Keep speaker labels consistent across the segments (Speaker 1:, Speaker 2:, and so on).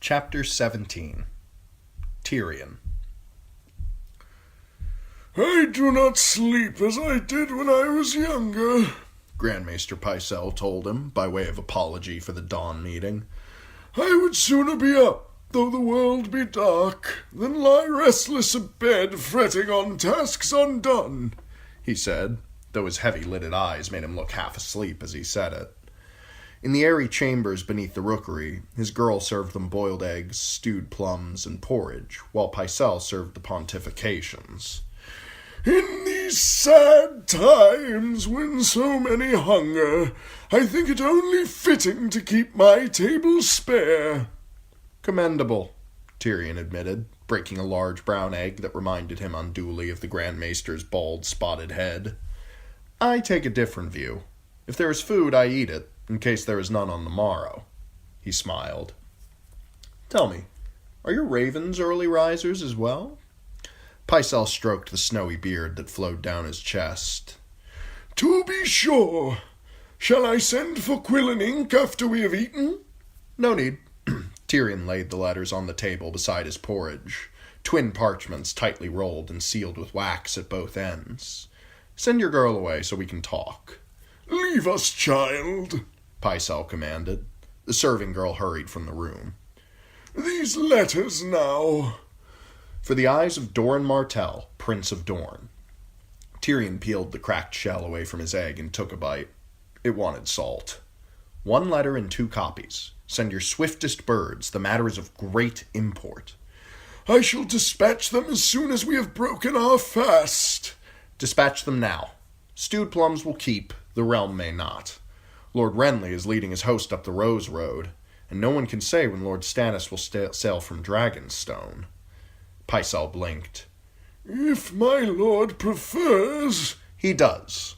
Speaker 1: Chapter 17. Tyrion.
Speaker 2: "I do not sleep as I did when I was younger,"
Speaker 1: Grand Maester Pycelle told him, by way of apology for the dawn meeting.
Speaker 2: "I would sooner be up, though the world be dark, than lie restless abed, fretting on tasks undone,"
Speaker 1: he said, though his heavy-lidded eyes made him look half asleep as he said it. In the airy chambers beneath the rookery, his girl served them boiled eggs, stewed plums, and porridge, while Pycelle served the pontifications.
Speaker 2: "In these sad times, when so many hunger, I think it only fitting to keep my table spare."
Speaker 1: "Commendable," Tyrion admitted, breaking a large brown egg that reminded him unduly of the Grand Maester's bald, spotted head. "I take a different view. If there is food, I eat it, in case there is none on the morrow." He smiled. "Tell me, are your ravens early risers as well?" Pycelle stroked the snowy beard that flowed down his chest.
Speaker 2: "To be sure. Shall I send for quill and ink after we have eaten?"
Speaker 1: "No need." Tyrion laid the letters on the table beside his porridge, twin parchments tightly rolled and sealed with wax at both ends. "Send your girl away so we can talk."
Speaker 2: "Leave us, child,"
Speaker 1: Pycelle commanded. The serving girl hurried from the room.
Speaker 2: "These letters now."
Speaker 1: "For the eyes of Doran Martell, Prince of Dorne." Tyrion peeled the cracked shell away from his egg and took a bite. It wanted salt. "One letter and 2 copies. Send your swiftest birds. The matter is of great import."
Speaker 2: "I shall dispatch them as soon as we have broken our fast."
Speaker 1: "Dispatch them now. Stewed plums will keep, the realm may not. Lord Renly is leading his host up the Rose Road, and no one can say when Lord Stannis will sail from Dragonstone." Pycelle blinked.
Speaker 2: "If my lord prefers—"
Speaker 1: "He does."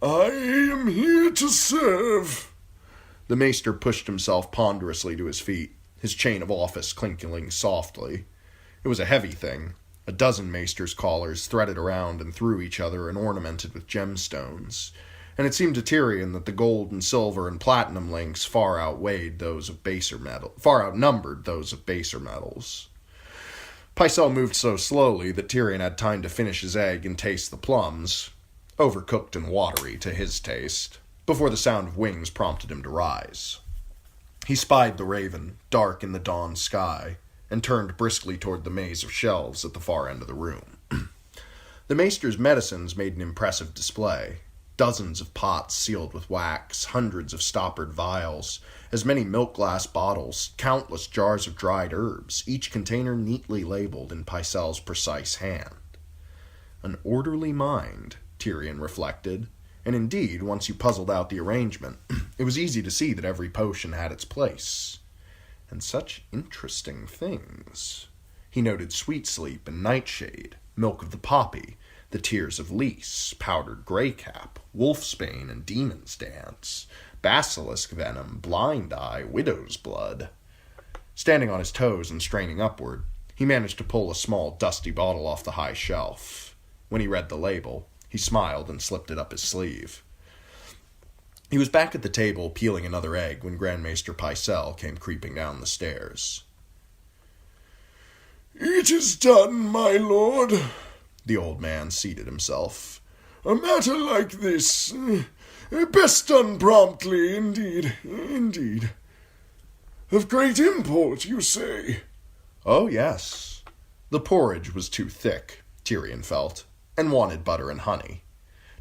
Speaker 2: "I am here to serve."
Speaker 1: The maester pushed himself ponderously to his feet, his chain of office clinking softly. It was a heavy thing, a dozen maesters' collars threaded around and through each other and ornamented with gemstones, and it seemed to Tyrion that the gold and silver and platinum links far outnumbered those of baser metals. Pycelle moved so slowly that Tyrion had time to finish his egg and taste the plums, overcooked and watery to his taste, before the sound of wings prompted him to rise. He spied the raven, dark in the dawn sky, and turned briskly toward the maze of shelves at the far end of the room. The maester's medicines made an impressive display. Dozens of pots sealed with wax, hundreds of stoppered vials, as many milk-glass bottles, countless jars of dried herbs, each container neatly labeled in Pycelle's precise hand. An orderly mind, Tyrion reflected, and indeed, once you puzzled out the arrangement, it was easy to see that every potion had its place. And such interesting things. He noted sweet sleep and nightshade, milk of the poppy, the tears of Lys, powdered greycap, wolfsbane and demon's dance, basilisk venom, blind eye, widow's blood. Standing on his toes and straining upward, he managed to pull a small, dusty bottle off the high shelf. When he read the label, he smiled and slipped it up his sleeve. He was back at the table peeling another egg when Grand Maester Pycelle came creeping down the stairs.
Speaker 2: "It is done, my lord."
Speaker 1: The old man seated himself.
Speaker 2: "A matter like this, best done promptly, indeed. Of great import, you say?"
Speaker 1: "Oh, yes." The porridge was too thick, Tyrion felt, and wanted butter and honey.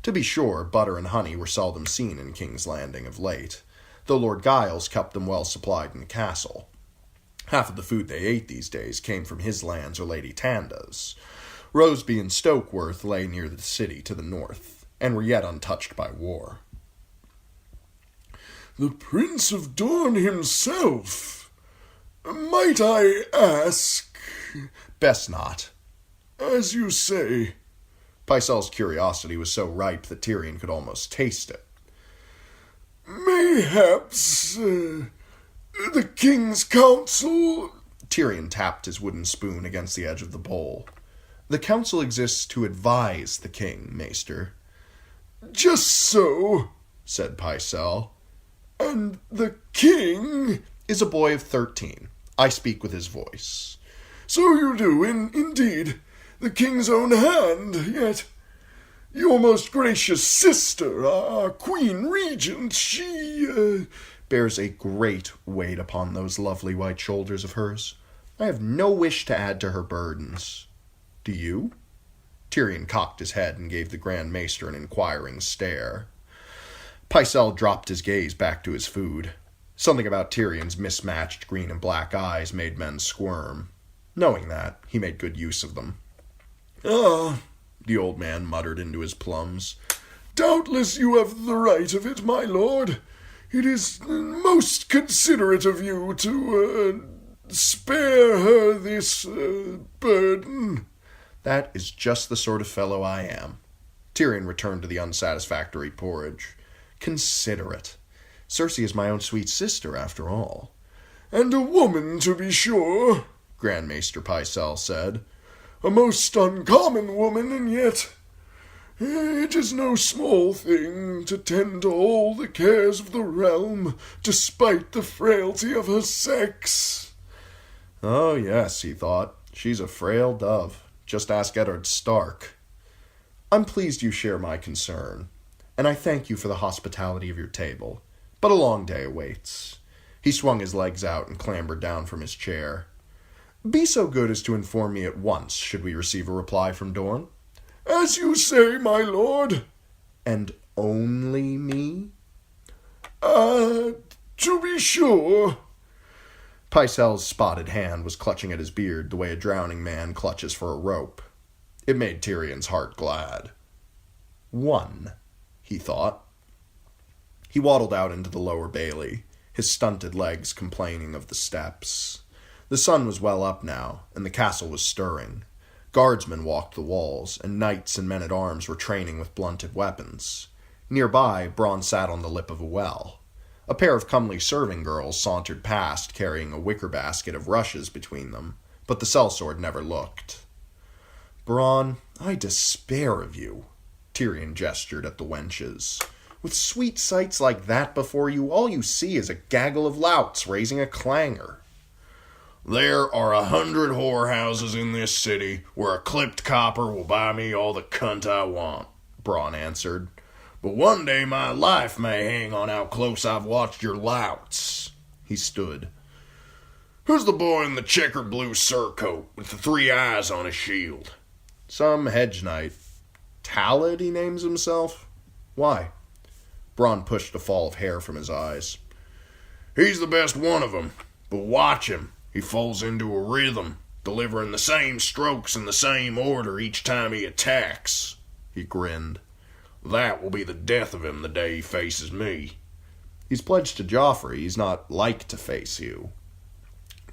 Speaker 1: To be sure, butter and honey were seldom seen in King's Landing of late, though Lord Giles kept them well supplied in the castle. Half of the food they ate these days came from his lands or Lady Tanda's. Roseby and Stokeworth lay near the city to the north, and were yet untouched by war.
Speaker 2: "The Prince of Dorne himself? Might I ask—"
Speaker 1: "Best not."
Speaker 2: "As you say."
Speaker 1: Pycelle's curiosity was so ripe that Tyrion could almost taste it.
Speaker 2: "Mayhaps, the King's Council—"
Speaker 1: Tyrion tapped his wooden spoon against the edge of the bowl. "The council exists to advise the king, maester."
Speaker 2: "Just so,"
Speaker 1: said Pycelle.
Speaker 2: "And the king—"
Speaker 1: "Is a boy of 13. I speak with his voice.
Speaker 2: So you do, indeed. The king's own hand, yet your most gracious sister, our Queen Regent, she,
Speaker 1: bears a great weight upon those lovely white shoulders of hers. I have no wish to add to her burdens. Do you? Tyrion cocked his head and gave the Grand Maester an inquiring stare. Pycelle dropped his gaze back to his food. Something about Tyrion's mismatched green and black eyes made men squirm. Knowing that, he made good use of them.
Speaker 2: Ah,
Speaker 1: the old man muttered into his plums.
Speaker 2: Doubtless you have the right of it, my lord. It is most considerate of you to, spare her this, burden.
Speaker 1: That is just the sort of fellow I am. Tyrion returned to the unsatisfactory porridge. Considerate. Cersei is my own sweet sister, after all.
Speaker 2: And a woman, to be sure, Grand Maester Pycelle said. A most uncommon woman, and yet it is no small thing to tend to all the cares of the realm, despite the frailty of her sex.
Speaker 1: Oh, yes, he thought. She's a frail dove. Just ask Eddard Stark. I'm pleased you share my concern, and I thank you for the hospitality of your table, but a long day awaits. He swung his legs out and clambered down from his chair. Be so good as to inform me at once, should we receive a reply from Dorne.
Speaker 2: As you say, my lord.
Speaker 1: And only me?
Speaker 2: To be sure.
Speaker 1: Pycelle's spotted hand was clutching at his beard the way a drowning man clutches for a rope. It made Tyrion's heart glad. One, he thought. He waddled out into the lower bailey, his stunted legs complaining of the steps. The sun was well up now, and the castle was stirring. Guardsmen walked the walls, and knights and men-at-arms were training with blunted weapons. Nearby, Bronn sat on the lip of a well. A pair of comely serving girls sauntered past, carrying a wicker basket of rushes between them, but the sellsword never looked. Bronn, I despair of you, Tyrion gestured at the wenches. With sweet sights like that before you, all you see is a gaggle of louts raising a clangor.
Speaker 2: There are 100 whorehouses in this city where a clipped copper will buy me all the cunt I want, Bronn answered. But one day my life may hang on how close I've watched your louts. He stood. Who's the boy in the checkered blue surcoat with the 3 eyes on his shield?
Speaker 1: Some hedge knight. Talad, he names himself? Why? Bronn pushed a fall of hair from his eyes.
Speaker 2: He's the best one of 'em, but watch him. He falls into a rhythm, delivering the same strokes in the same order each time he attacks.
Speaker 1: He grinned.
Speaker 2: That will be the death of him the day he faces me.
Speaker 1: He's pledged to Joffrey. He's not like to face you.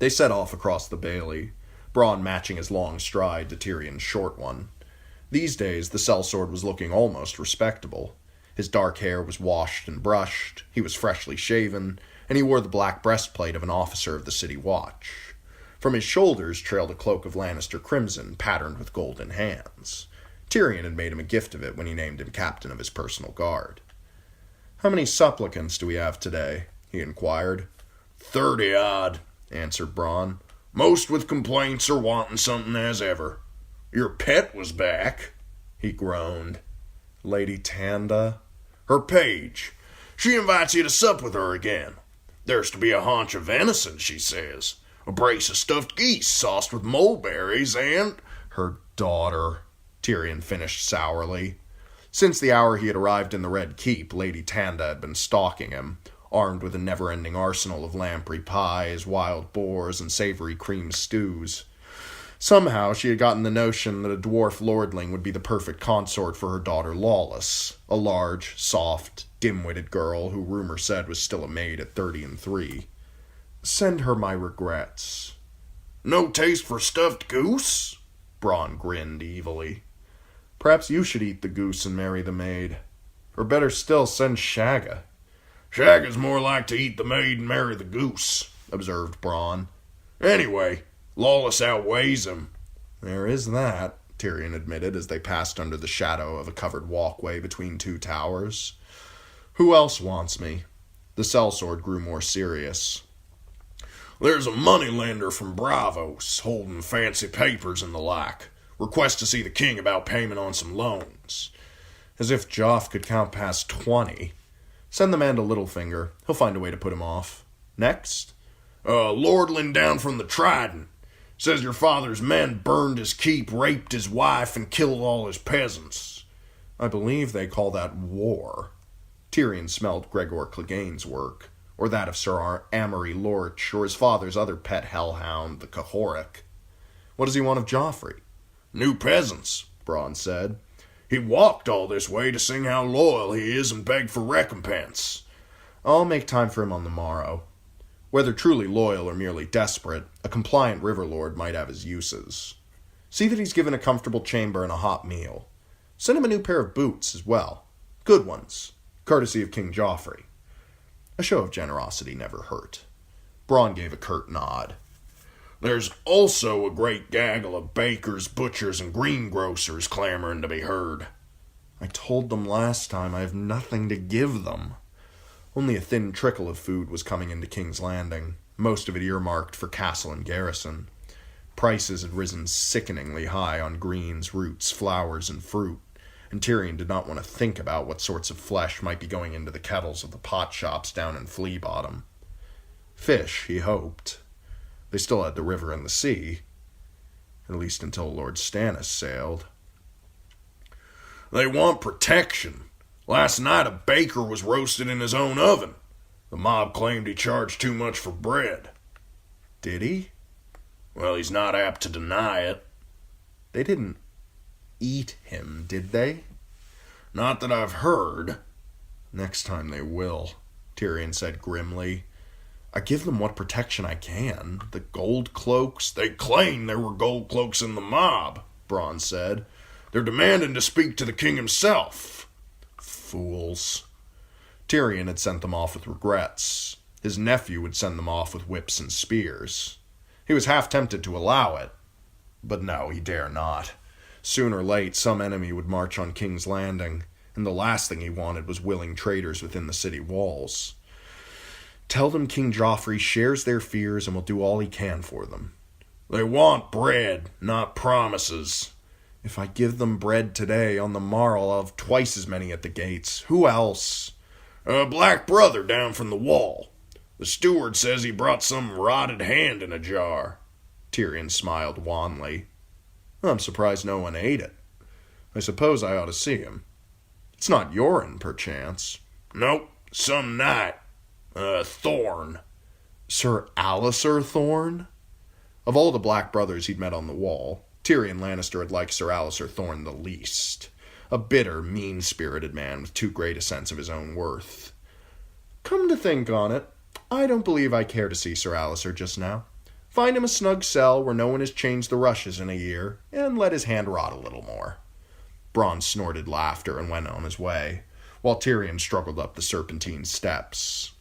Speaker 1: They set off across the bailey, Bronn matching his long stride to Tyrion's short one. These days, the sellsword was looking almost respectable. His dark hair was washed and brushed, he was freshly shaven, and he wore the black breastplate of an officer of the city watch. From his shoulders trailed a cloak of Lannister crimson patterned with golden hands. Tyrion had made him a gift of it when he named him captain of his personal guard. How many supplicants do we have today? He inquired.
Speaker 2: 30-odd, answered Bronn. Most with complaints or wanting something as ever. Your pet was back, he groaned.
Speaker 1: Lady Tanda?
Speaker 2: Her page. She invites you to sup with her again. There's to be a haunch of venison, she says. A brace of stuffed geese sauced with mulberries and...
Speaker 1: Her daughter, Tyrion finished sourly. Since the hour he had arrived in the Red Keep, Lady Tanda had been stalking him, armed with a never-ending arsenal of lamprey pies, wild boars, and savory cream stews. Somehow she had gotten the notion that a dwarf lordling would be the perfect consort for her daughter Lawless, a large, soft, dim-witted girl who rumor said was still a maid at 33. Send her my regrets.
Speaker 2: No taste for stuffed goose?
Speaker 1: Bronn grinned evilly. Perhaps you should eat the goose and marry the maid. Or better still, send Shagga.
Speaker 2: Shagga's more like to eat the maid and marry the goose, observed Bronn. Anyway, Lawless outweighs him.
Speaker 1: There is that, Tyrion admitted as they passed under the shadow of a covered walkway between 2 towers. Who else wants me? The sellsword grew more serious.
Speaker 2: There's a moneylender from Bravos holding fancy papers and the like. Request to see the king about payment on some loans.
Speaker 1: As if Joff could count past 20. Send the man to Littlefinger. He'll find a way to put him off. Next?
Speaker 2: Lordling down from the Trident. Says your father's men burned his keep, raped his wife, and killed all his peasants.
Speaker 1: I believe they call that war. Tyrion smelled Gregor Clegane's work, or that of Sir Amory Lorch, or his father's other pet hellhound, the Cahoric. What does he want of Joffrey?
Speaker 2: New peasants, Bronn said. He walked all this way to sing how loyal he is and beg for recompense.
Speaker 1: I'll make time for him on the morrow. Whether truly loyal or merely desperate, a compliant Riverlord might have his uses. See that he's given a comfortable chamber and a hot meal. Send him a new pair of boots as well. Good ones, courtesy of King Joffrey. A show of generosity never hurt. Bronn gave a curt nod.
Speaker 2: There's also a great gaggle of bakers, butchers, and greengrocers clamoring to be heard.
Speaker 1: I told them last time I have nothing to give them. Only a thin trickle of food was coming into King's Landing, most of it earmarked for castle and garrison. Prices had risen sickeningly high on greens, roots, flowers, and fruit, and Tyrion did not want to think about what sorts of flesh might be going into the kettles of the pot shops down in Flea Bottom. Fish, he hoped. They still had the river and the sea, at least until Lord Stannis sailed.
Speaker 2: They want protection. Last night a baker was roasted in his own oven. The mob claimed he charged too much for bread.
Speaker 1: Did he?
Speaker 2: Well, he's not apt to deny it.
Speaker 1: They didn't eat him, did they?
Speaker 2: Not that I've heard.
Speaker 1: Next time they will, Tyrion said grimly. I give them what protection I can. The gold cloaks.
Speaker 2: They claim there were gold cloaks in the mob, Bronn said. They're demanding to speak to the king himself.
Speaker 1: Fools. Tyrion had sent them off with regrets. His nephew would send them off with whips and spears. He was half tempted to allow it, but no, he dare not. Soon or late, some enemy would march on King's Landing, and the last thing he wanted was willing traitors within the city walls. Tell them King Joffrey shares their fears and will do all he can for them.
Speaker 2: They want bread, not promises.
Speaker 1: If I give them bread today, on the morrow I'll have twice as many at the gates. Who else?
Speaker 2: A black brother down from the wall. The steward says he brought some rotted hand in a jar.
Speaker 1: Tyrion smiled wanly. I'm surprised no one ate it. I suppose I ought to see him. It's not Yoren, perchance.
Speaker 2: Nope, some knight. Thorn.
Speaker 1: Sir Alliser Thorne? Of all the black brothers he'd met on the wall, Tyrion Lannister had liked Sir Alliser Thorne the least. A bitter, mean-spirited man with too great a sense of his own worth. Come to think on it, I don't believe I care to see Sir Alliser just now. Find him a snug cell where no one has changed the rushes in a year, and let his hand rot a little more. Bronn snorted laughter and went on his way, while Tyrion struggled up the serpentine steps.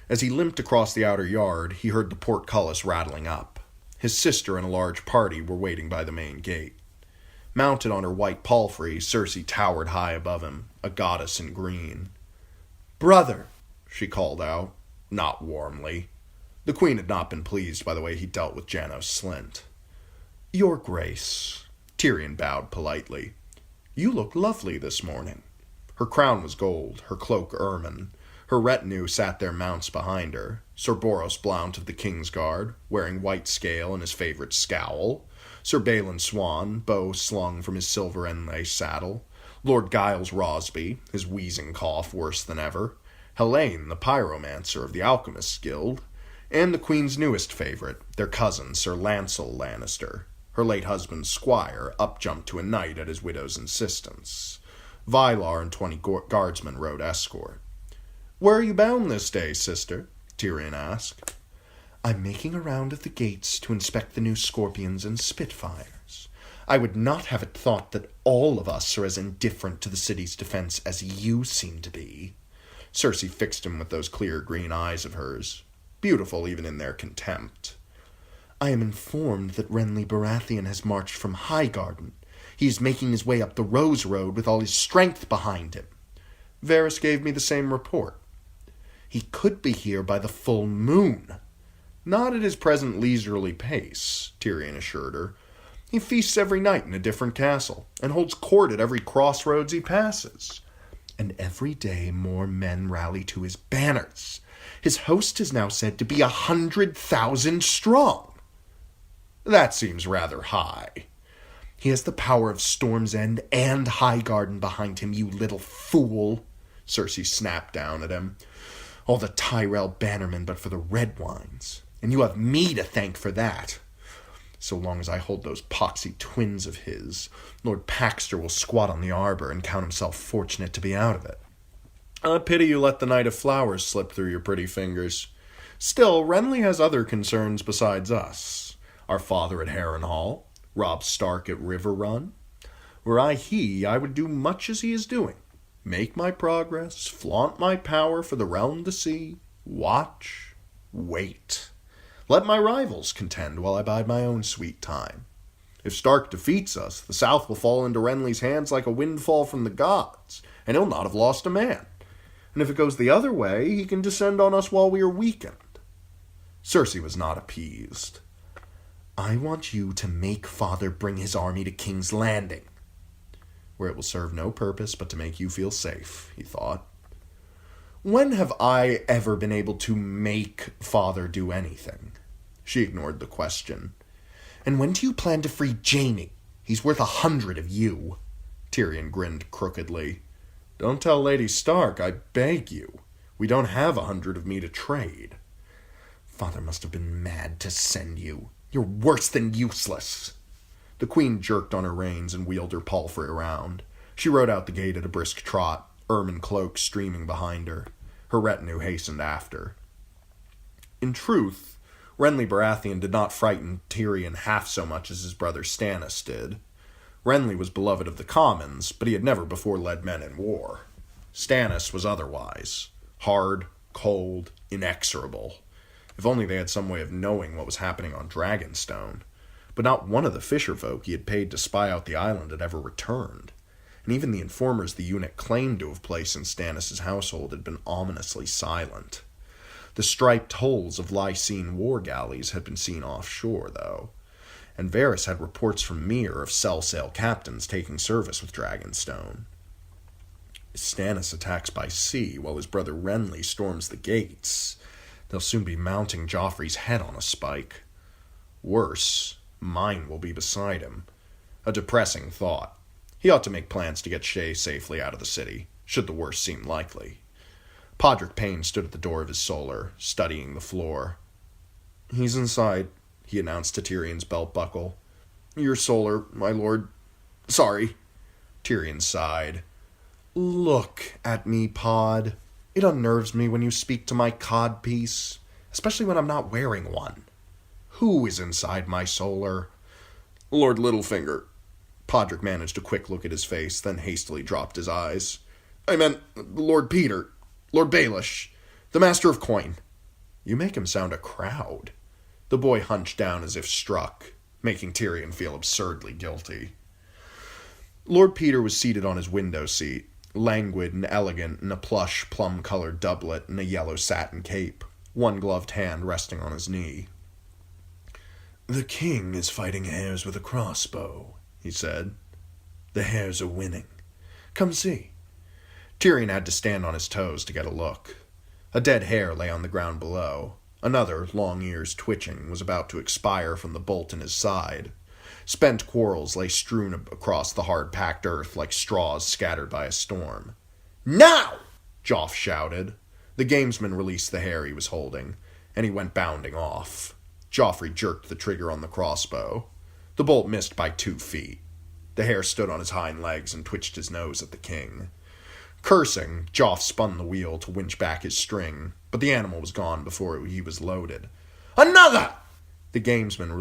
Speaker 1: As he limped across the outer yard, he heard the portcullis rattling up. His sister and a large party were waiting by the main gate. Mounted on her white palfrey, Cersei towered high above him, a goddess in green. "Brother," she called out, not warmly. The queen had not been pleased by the way he dealt with Janos Slynt. "Your Grace," Tyrion bowed politely. "You look lovely this morning." Her crown was gold, her cloak ermine. Her retinue sat their mounts behind her. Sir Boros Blount of the King's Guard, wearing white scale and his favourite scowl. Sir Balon Swan, bow slung from his silver inlay saddle. Lord Giles Rosby, his wheezing cough worse than ever. Helene, the pyromancer of the Alchemists' Guild. And the Queen's newest favourite, their cousin, Sir Lancel Lannister. Her late husband's squire, up-jumped to a knight at his widow's insistence. Vylar and 20 guardsmen rode escort. "Where are you bound this day, sister?" Tyrion asked. "I'm making a round of the gates to inspect the new Scorpions and Spitfires. I would not have it thought that all of us are as indifferent to the city's defense as you seem to be." Cersei fixed him with those clear green eyes of hers, beautiful even in their contempt. "I am informed that Renly Baratheon has marched from Highgarden. He is making his way up the Rose Road with all his strength behind him. Varys gave me the same report. He could be here by the full moon." Not at his present leisurely pace, Tyrion assured her. He feasts every night in a different castle, and holds court at every crossroads he passes. And every day more men rally to his banners. His host is now said to be 100,000 strong. That seems rather high. He has the power of Storm's End and Highgarden behind him, you little fool, Cersei snapped down at him. All the Tyrell bannermen but for the red wines, and you have me to thank for that. So long as I hold those poxy twins of his, Lord Paxter will squat on the arbor and count himself fortunate to be out of it. I pity you let the Knight of Flowers slip through your pretty fingers. Still, Renly has other concerns besides us. Our father at Harrenhal, Robb Stark at River Run. Were I he, I would do much as he is doing. Make my progress, flaunt my power for the realm to see, watch, wait. Let my rivals contend while I bide my own sweet time. If Stark defeats us, the South will fall into Renly's hands like a windfall from the gods, and he'll not have lost a man. And if it goes the other way, he can descend on us while we are weakened. Cersei was not appeased. I want you to make father bring his army to King's Landing, where it will serve no purpose but to make you feel safe, he thought. When have I ever been able to make father do anything? She ignored the question. And when do you plan to free Jaime? He's worth 100 of you. Tyrion grinned crookedly. Don't tell Lady Stark, I beg you. We don't have 100 of me to trade. Father must have been mad to send you. You're worse than useless. The queen jerked on her reins and wheeled her palfrey around. She rode out the gate at a brisk trot, ermine cloak streaming behind her. Her retinue hastened after. In truth, Renly Baratheon did not frighten Tyrion half so much as his brother Stannis did. Renly was beloved of the commons, but he had never before led men in war. Stannis was otherwise. Hard, cold, inexorable. If only they had some way of knowing what was happening on Dragonstone. But not one of the fisher folk he had paid to spy out the island had ever returned. And even the informers the eunuch claimed to have placed in Stannis' household had been ominously silent. The striped hulls of Lysene war galleys had been seen offshore, though, and Varys had reports from Myr of sell-sail captains taking service with Dragonstone. If Stannis attacks by sea while his brother Renly storms the gates, they'll soon be mounting Joffrey's head on a spike. Worse, mine will be beside him. A depressing thought. He ought to make plans to get Shay safely out of the city, should the worst seem likely. Podrick Payne stood at the door of his solar, studying the floor. He's inside, he announced to Tyrion's belt buckle. Your solar, my lord. Sorry. Tyrion sighed. Look at me, Pod. It unnerves me when you speak to my codpiece, especially when I'm not wearing one. Who is inside my solar? Lord Littlefinger. Podrick managed a quick look at his face, then hastily dropped his eyes. I meant Lord Peter, Lord Baelish, the Master of Coin. You make him sound a crowd. The boy hunched down as if struck, making Tyrion feel absurdly guilty. Lord Peter was seated on his window seat, languid and elegant in a plush, plum-colored doublet and a yellow satin cape, one gloved hand resting on his knee. The king is fighting hares with a crossbow, he said. The hares are winning. Come see. Tyrion had to stand on his toes to get a look. A dead hare lay on the ground below. Another, long ears twitching, was about to expire from the bolt in his side. Spent quarrels lay strewn across the hard-packed earth like straws scattered by a storm. Now! Joff shouted. The gamesman released the hare he was holding, and he went bounding off. Joffrey jerked the trigger on the crossbow. The bolt missed by 2 feet. The hare stood on his hind legs and twitched his nose at the king. Cursing, Joff spun the wheel to winch back his string, but the animal was gone before he was loaded. Another! The gamesman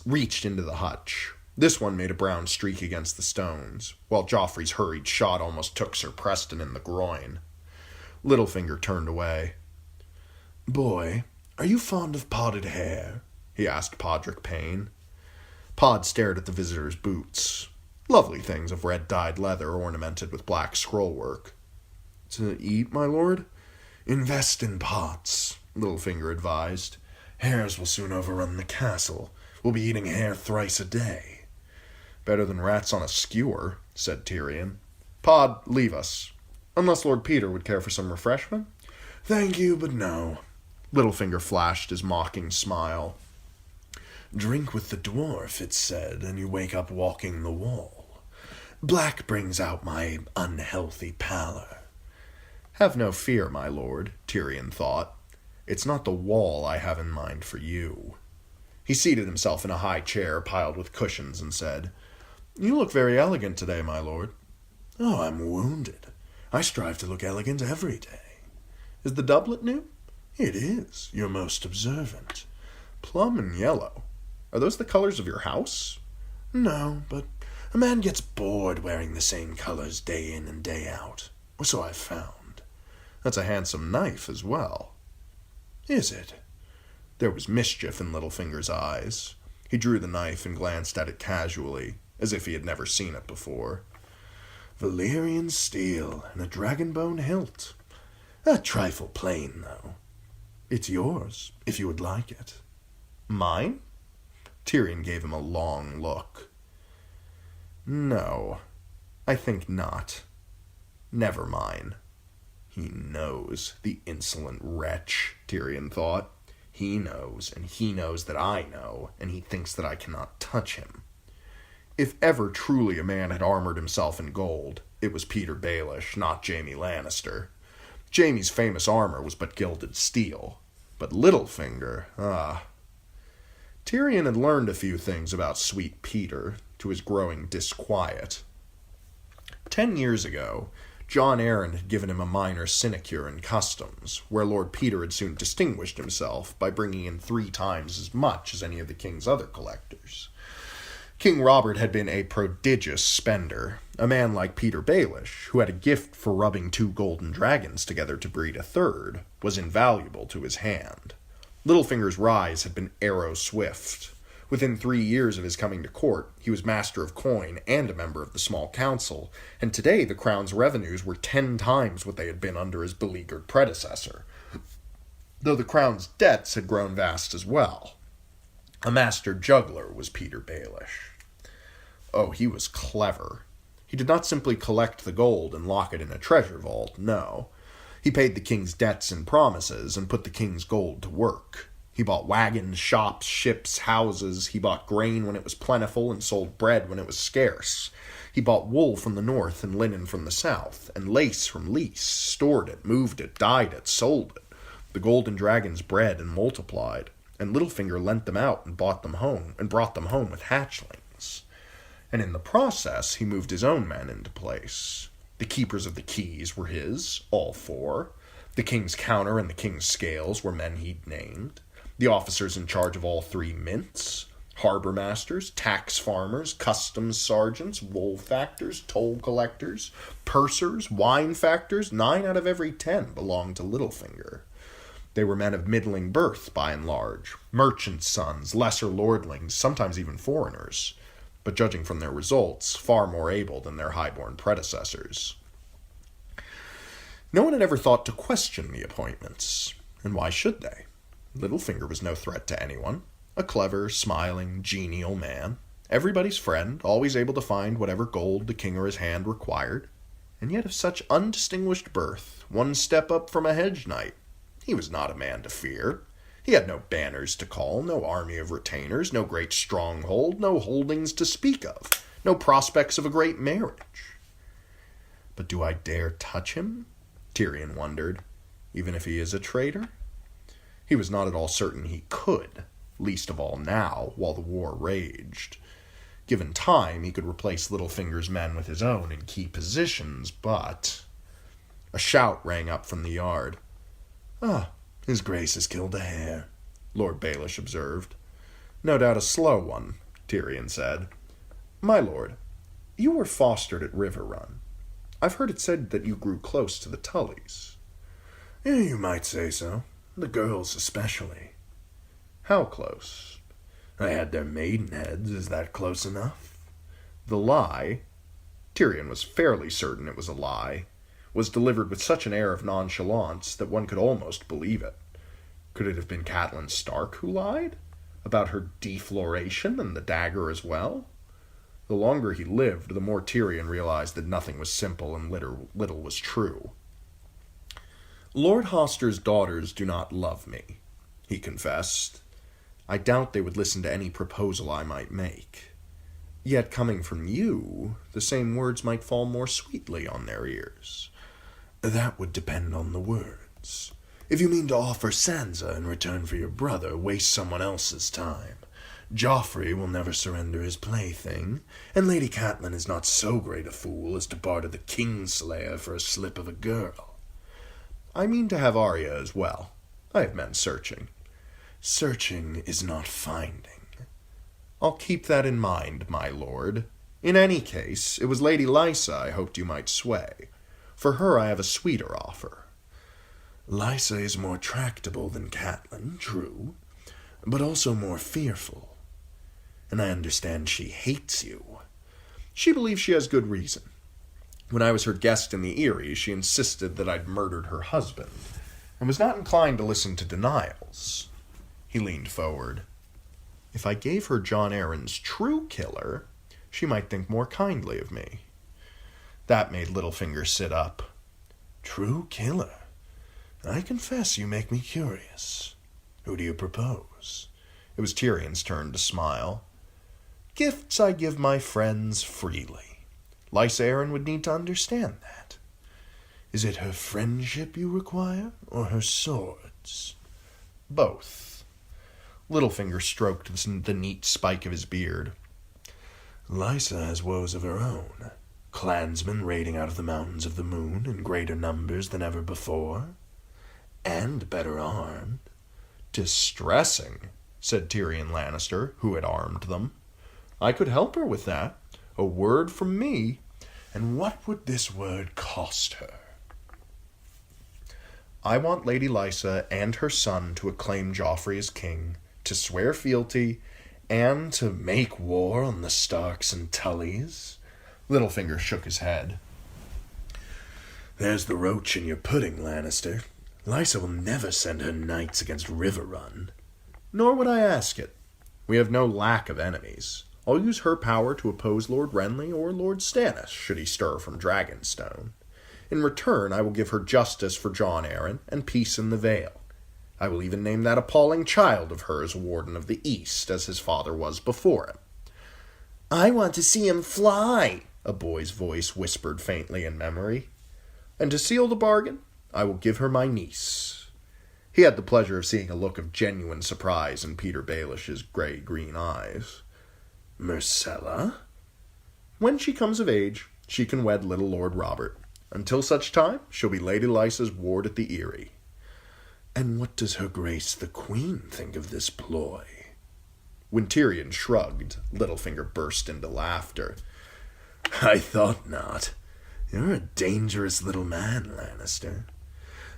Speaker 1: reached into the hutch. This one made a brown streak against the stones, while Joffrey's hurried shot almost took Sir Preston in the groin. Littlefinger turned away. Boy, are you fond of potted hair? He asked Podrick Payne. Pod stared at the visitor's boots. Lovely things of red-dyed leather ornamented with black scrollwork. To eat, my lord? Invest in pots, Littlefinger advised.
Speaker 2: Hares will soon overrun the castle. We'll be eating hare thrice a day.
Speaker 1: Better than rats on a skewer, said Tyrion. Pod, leave us. Unless Lord Peter would care for some refreshment?
Speaker 2: Thank you, but no.
Speaker 1: Littlefinger flashed his mocking smile.
Speaker 2: Drink with the dwarf, it's said, and you wake up walking the wall. Black brings out my unhealthy pallor.
Speaker 1: Have no fear, my lord, Tyrion thought. It's not the wall I have in mind for you. He seated himself in a high chair piled with cushions and said, You look very elegant today, my lord.
Speaker 2: Oh, I'm wounded. I strive to look elegant every day.
Speaker 1: Is the doublet new?
Speaker 2: It is. You're most observant.
Speaker 1: Plum and yellow. Are those the colors of your house?
Speaker 2: No, but a man gets bored wearing the same colors day in and day out. Or so I've found.
Speaker 1: That's a handsome knife as well.
Speaker 2: Is it?
Speaker 1: There was mischief in Littlefinger's eyes. He drew the knife and glanced at it casually, as if he had never seen it before.
Speaker 2: Valyrian steel and a dragonbone hilt. A trifle plain, though. It's yours, if you would like it.
Speaker 1: Mine? Tyrion gave him a long look. No, I think not. Never mine. He knows, the insolent wretch, Tyrion thought. He knows, and he knows that I know, and he thinks that I cannot touch him. If ever truly a man had armored himself in gold, it was Peter Baelish, not Jaime Lannister. Jaime's famous armor was but gilded steel, but Littlefinger, Tyrion had learned a few things about sweet Peter, to his growing disquiet. 10 years ago, Jon Arryn had given him a minor sinecure in customs, where Lord Peter had soon distinguished himself by bringing in 3 times as much as any of the king's other collectors. King Robert had been a prodigious spender, a man like Peter Baelish, who had a gift for rubbing 2 golden dragons together to breed a third, was invaluable to his hand. Littlefinger's rise had been arrow-swift. Within 3 years of his coming to court, he was master of coin and a member of the small council, and today the crown's revenues were 10 times what they had been under his beleaguered predecessor, though the crown's debts had grown vast as well. A master juggler was Peter Baelish. Oh, he was clever. He did not simply collect the gold and lock it in a treasure vault, no. He paid the king's debts and promises and put the king's gold to work. He bought wagons, shops, ships, houses. He bought grain when it was plentiful and sold bread when it was scarce. He bought wool from the north and linen from the south, and lace from Lys, stored it, moved it, dyed it, sold it. The golden dragons bred and multiplied, and Littlefinger lent them out and bought them home, and brought them home with hatchlings. And in the process, he moved his own men into place. The keepers of the keys were his, all 4. The king's counter and the king's scales were men he'd named. The officers in charge of all 3 mints, harbor masters, tax farmers, customs sergeants, wool factors, toll collectors, pursers, wine factors, 9 out of every 10 belonged to Littlefinger. They were men of middling birth, by and large, merchants' sons, lesser lordlings, sometimes even foreigners, but judging from their results, far more able than their high-born predecessors. No one had ever thought to question the appointments, and why should they? Littlefinger was no threat to anyone, a clever, smiling, genial man, everybody's friend, always able to find whatever gold the king or his hand required, and yet of such undistinguished birth, 1 step up from a hedge knight. He was not a man to fear. He had no banners to call, no army of retainers, no great stronghold, no holdings to speak of, no prospects of a great marriage. But do I dare touch him? Tyrion wondered, even if he is a traitor? He was not at all certain he could, least of all now, while the war raged. Given time, he could replace Littlefinger's men with his own in key positions, but... A shout rang up from the yard.
Speaker 2: "Ah, his grace has killed a hare,"
Speaker 1: Lord Baelish observed. No doubt a slow one, Tyrion said. My lord, you were fostered at River Run. I've heard it said that you grew close to the Tullys.
Speaker 2: Yeah, you might say so. The girls especially.
Speaker 1: How close?
Speaker 2: I had their maidenheads. Is that close enough?
Speaker 1: The lie, Tyrion was fairly certain it was a lie, was delivered with such an air of nonchalance that one could almost believe it. Could it have been Catelyn Stark who lied? About her defloration and the dagger as well? The longer he lived, the more Tyrion realized that nothing was simple and little was true. Lord Hoster's daughters do not love me, he confessed. I doubt they would listen to any proposal I might make. Yet coming from you, the same words might fall more sweetly on their ears. That would depend on the words. If you mean to offer Sansa in return for your brother, waste someone else's time. Joffrey will never surrender his plaything, and Lady Catelyn is not so great a fool as to barter the Kingslayer for a slip of a girl. I mean to have Arya as well. I have men searching. Searching is not finding. I'll keep that in mind, my lord. In any case, it was Lady Lysa I hoped you might sway. For her I have a sweeter offer. Lysa is more tractable than Catelyn, true, but also more fearful. And I understand she hates you. She believes she has good reason. When I was her guest in the Eyrie, she insisted that I'd murdered her husband, and was not inclined to listen to denials. He leaned forward. If I gave her Jon Arryn's true killer, she might think more kindly of me. That made Littlefinger sit up. True killer? I confess you make me curious. Who do you propose? It was Tyrion's turn to smile. Gifts I give my friends freely. Lysa Arryn would need to understand that. Is it her friendship you require, or her swords? Both. Littlefinger stroked the neat spike of his beard. Lysa has woes of her own. Clansmen raiding out of the mountains of the moon in greater numbers than ever before. And better armed. Distressing, said Tyrion Lannister, who had armed them. I could help her with that. A word from me. And what would this word cost her? I want Lady Lysa and her son to acclaim Joffrey as king, to swear fealty, and to make war on the Starks and Tullys. Littlefinger shook his head. There's the roach in your pudding, Lannister. Lysa will never send her knights against Riverrun. Nor would I ask it. We have no lack of enemies. I'll use her power to oppose Lord Renly or Lord Stannis, should he stir from Dragonstone. In return, I will give her justice for Jon Arryn and peace in the Vale. I will even name that appalling child of hers Warden of the East, as his father was before him. I want to see him fly, a boy's voice whispered faintly in memory. And to seal the bargain, I will give her my niece. He had the pleasure of seeing a look of genuine surprise in Peter Baelish's gray-green eyes. Myrcella? When she comes of age, she can wed little Lord Robert. Until such time, she'll be Lady Lysa's ward at the Eyrie. And what does her grace the Queen think of this ploy? When Tyrion shrugged, Littlefinger burst into laughter. I thought not. You're a dangerous little man, Lannister.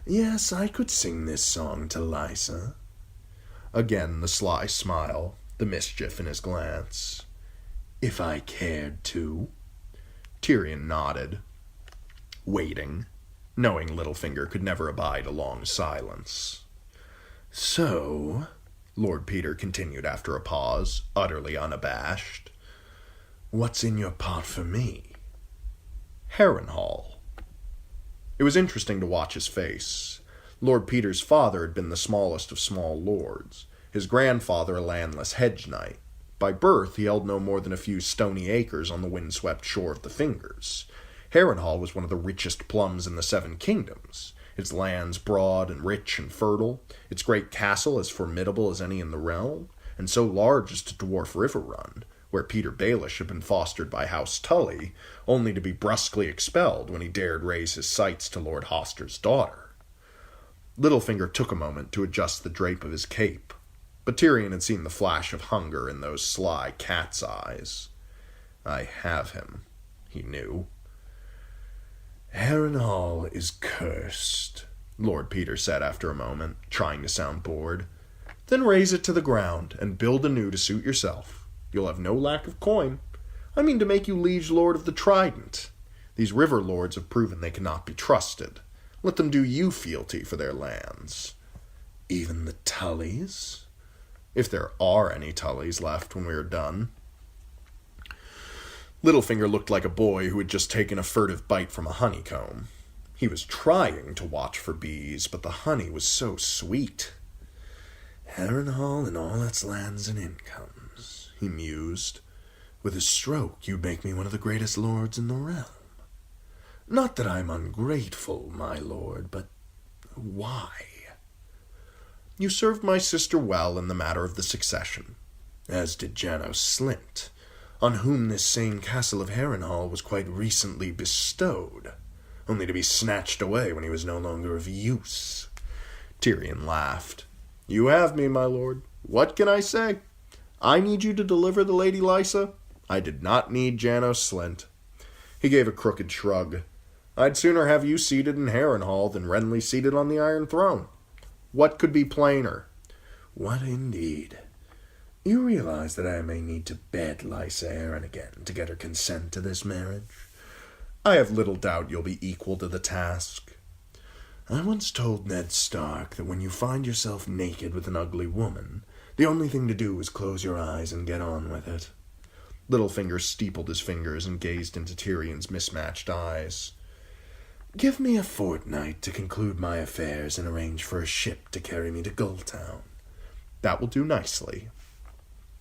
Speaker 1: Yes, I could sing this song to Lysa. Again the sly smile, the mischief in his glance. If I cared to. Tyrion nodded, waiting, knowing Littlefinger could never abide a long silence. So, Lord Peter continued after a pause, utterly unabashed, what's in your pot for me? Harrenhal. It was interesting to watch his face. Lord Peter's father had been the smallest of small lords, his grandfather a landless hedge knight. By birth, he held no more than a few stony acres on the windswept shore of the Fingers. Harrenhal was one of the richest plums in the Seven Kingdoms, its lands broad and rich and fertile, its great castle as formidable as any in the realm, and so large as to dwarf Riverrun, where Peter Baelish had been fostered by House Tully, only to be brusquely expelled when he dared raise his sights to Lord Hoster's daughter. Littlefinger took a moment to adjust the drape of his cape, but Tyrion had seen the flash of hunger in those sly cat's eyes. I have him, he knew. Harrenhal is cursed, Lord Peter said after a moment, trying to sound bored. Then raze it to the ground and build anew to suit yourself. You'll have no lack of coin. I mean to make you liege lord of the Trident. These river lords have proven they cannot be trusted. Let them do you fealty for their lands. Even the Tullys? If there are any Tullys left when we are done. Littlefinger looked like a boy who had just taken a furtive bite from a honeycomb. He was trying to watch for bees, but the honey was so sweet. Harrenhal and all its lands and incomes, he mused. With a stroke, you'd make me one of the greatest lords in the realm. Not that I'm ungrateful, my lord, but why? You served my sister well in the matter of the succession, as did Janos Slint, on whom this same castle of Harrenhal was quite recently bestowed, only to be snatched away when he was no longer of use. Tyrion laughed. You have me, my lord. What can I say? I need you to deliver the Lady Lysa. I did not need Janos Slint. He gave a crooked shrug. I'd sooner have you seated in Harrenhal than Renly seated on the Iron Throne. What could be plainer? What indeed? You realize that I may need to bed Lysa Arryn again to get her consent to this marriage? I have little doubt you'll be equal to the task. I once told Ned Stark that when you find yourself naked with an ugly woman, the only thing to do is close your eyes and get on with it. Littlefinger steepled his fingers and gazed into Tyrion's mismatched eyes. Give me a fortnight to conclude my affairs and arrange for a ship to carry me to Gulltown. That will do nicely.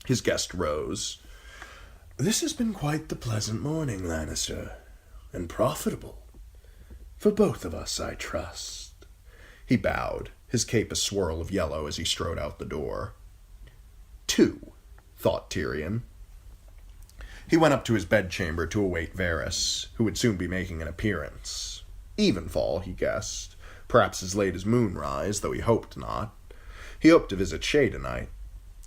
Speaker 1: His guest rose. This has been quite the pleasant morning, Lannister, and profitable. For both of us, I trust. He bowed, his cape a swirl of yellow as he strode out the door. 2, thought Tyrion. He went up to his bedchamber to await Varys, who would soon be making an appearance. Evenfall, he guessed, perhaps as late as moonrise, though he hoped not. He hoped to visit Shay tonight.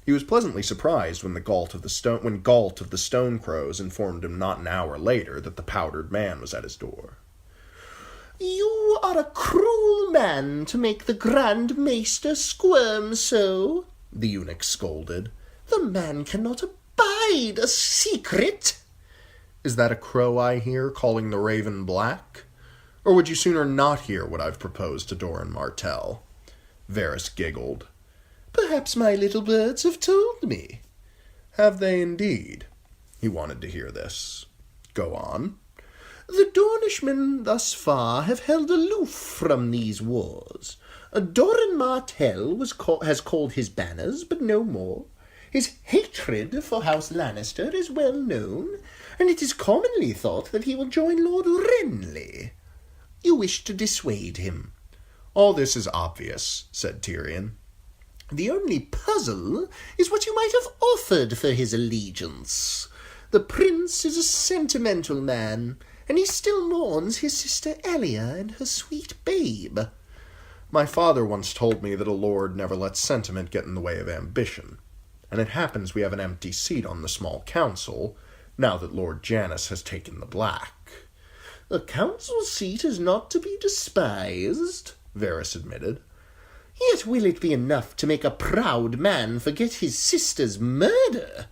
Speaker 1: He was pleasantly surprised when Galt of the Stonecrows informed him not an hour later that the powdered man was at his door. You are a cruel man to make the Grand Maester squirm so, the eunuch scolded. The man cannot abide a secret. Is that a crow I hear calling the raven black? Or would you sooner not hear what I've proposed to Doran Martell? Varys giggled. Perhaps my little birds have told me. Have they indeed? He wanted to hear this. Go on. The Dornishmen thus far have held aloof from these wars. Doran Martell has called his banners, but no more. His hatred for House Lannister is well known, and it is commonly thought that he will join Lord Renly. You wish to dissuade him. All this is obvious, said Tyrion. The only puzzle is what you might have offered for his allegiance. The prince is a sentimental man, and he still mourns his sister Elia and her sweet babe. My father once told me that a lord never lets sentiment get in the way of ambition, and it happens we have an empty seat on the small council, now that Lord Janos has taken the black. A council seat is not to be despised, Varys admitted. Yet will it be enough to make a proud man forget his sister's murder?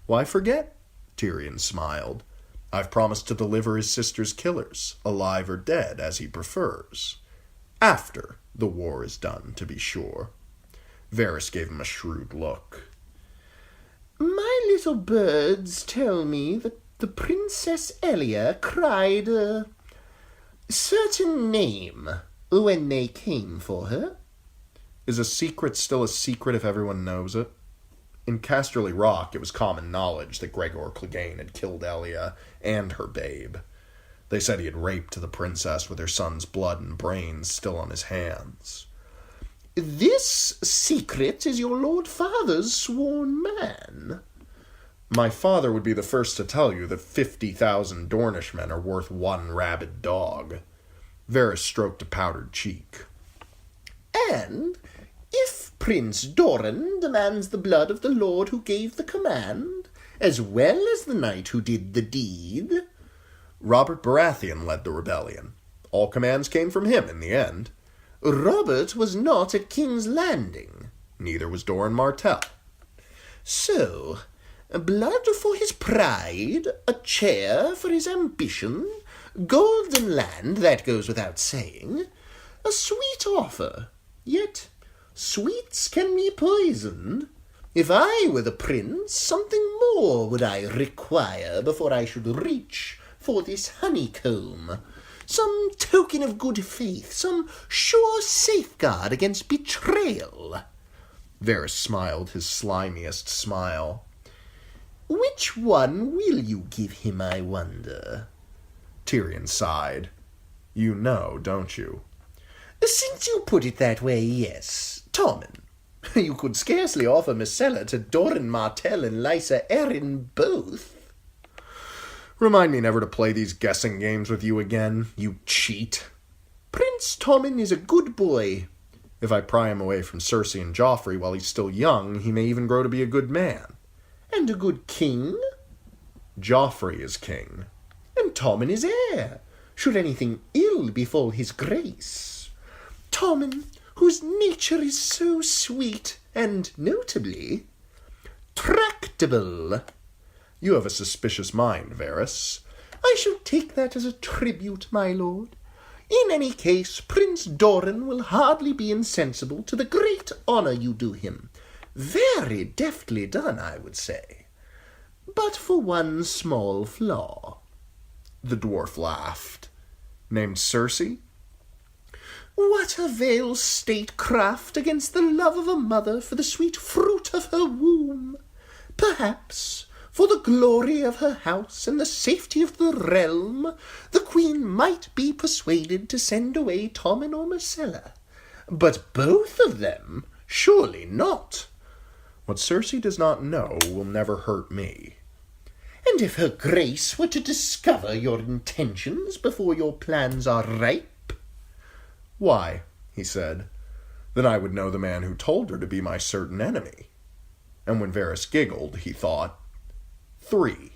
Speaker 1: Why forget? Tyrion smiled. I've promised to deliver his sister's killers, alive or dead, as he prefers. After the war is done, to be sure. Varys gave him a shrewd look. My little birds tell me that the Princess Elia cried a certain name when they came for her. Is a secret still a secret if everyone knows it? In Casterly Rock, it was common knowledge that Gregor Clegane had killed Elia and her babe. They said he had raped the princess with her son's blood and brains still on his hands. This secret is your Lord Father's sworn man. My father would be the first to tell you that 50,000 Dornishmen are worth one rabid dog. Varys stroked a powdered cheek. And if Prince Doran demands the blood of the lord who gave the command, as well as the knight who did the deed... Robert Baratheon led the rebellion. All commands came from him in the end. Robert was not at King's Landing. Neither was Doran Martell. So, blood for his pride, a chair for his ambition, golden land, that goes without saying. A sweet offer, yet
Speaker 3: Sweets can be poisoned. If I were the prince, something more would I require before I should reach for this honeycomb. Some token of good faith, some sure safeguard against betrayal.
Speaker 1: Varys smiled his slimiest smile.
Speaker 3: Which one will you give him, I wonder?
Speaker 1: Tyrion sighed. You know, don't you?
Speaker 3: Since you put it that way, yes. Tommen. You could scarcely offer Myrcella to Doran Martell and Lysa Arryn both.
Speaker 1: Remind me never to play these guessing games with you again, you cheat.
Speaker 3: Prince Tommen is a good boy.
Speaker 1: If I pry him away from Cersei and Joffrey while he's still young, he may even grow to be a good man.
Speaker 3: And a good king.
Speaker 1: Joffrey is king.
Speaker 3: And Tommen is heir, should anything ill befall his grace. Tommen, whose nature is so sweet, and notably tractable.
Speaker 1: You have a suspicious mind, Varys.
Speaker 3: I shall take that as a tribute, my lord. In any case, Prince Doran will hardly be insensible to the great honour you do him. Very deftly done, I would say. But for one small flaw.
Speaker 1: The dwarf laughed. Named Cersei?
Speaker 3: What avails statecraft against the love of a mother for the sweet fruit of her womb? Perhaps, for the glory of her house and the safety of the realm, the queen might be persuaded to send away Tommen or Myrcella. But both of them, surely not.
Speaker 1: What Cersei does not know will never hurt me.
Speaker 3: And if her grace were to discover your intentions before your plans are ripe?
Speaker 1: Why, he said, then I would know the man who told her to be my certain enemy. And when Varys giggled, he thought, 3.